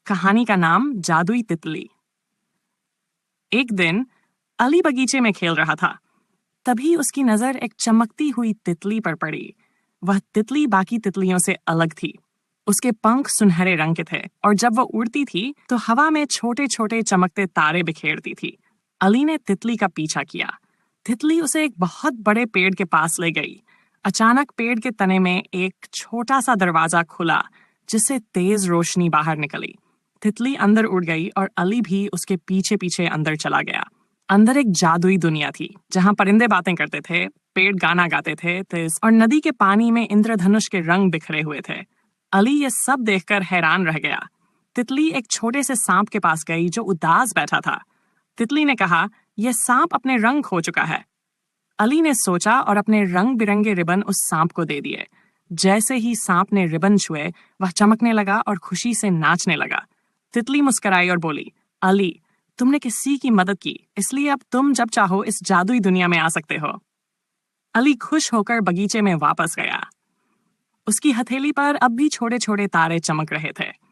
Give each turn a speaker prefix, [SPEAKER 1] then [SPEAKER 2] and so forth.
[SPEAKER 1] कहानी का नाम जादुई तितली। एक दिन अली बगीचे में खेल रहा था। तभी उसकी नजर एक चमकती हुई तितली पर पड़ी। वह तितली बाकी तितलियों से अलग थी। उसके पंख सुनहरे रंग के थे और जब वह उड़ती थी तो हवा में छोटे छोटे चमकते तारे बिखेरती थी। अली ने तितली का पीछा किया। तितली उसे एक बहुत बड़े पेड़ के पास ले गई। अचानक पेड़ के तने में एक छोटा सा दरवाजा खुला, जिससे तेज रोशनी बाहर निकली। तितली अंदर उड़ गई और अली भी उसके पीछे पीछे अंदर चला गया। अंदर एक जादुई दुनिया थी, जहां परिंदे बातें करते थे, पेड़ गाना गाते थे और नदी के पानी में इंद्रधनुष के रंग बिखरे हुए थे। अली ये सब देखकर हैरान रह गया। तितली एक छोटे से सांप के पास गई जो उदास बैठा था। तितली ने कहा, यह सांप अपने रंग खो चुका है। अली ने सोचा और अपने रंग बिरंगे रिबन उस सांप को दे दिए। जैसे ही सांप ने रिबन छुए, वह चमकने लगा और खुशी से नाचने लगा। तितली मुस्कुराई और बोली, अली, तुमने किसी की मदद की, इसलिए अब तुम जब चाहो इस जादुई दुनिया में आ सकते हो। अली खुश होकर बगीचे में वापस गया। उसकी हथेली पर अब भी छोटे छोटे तारे चमक रहे थे।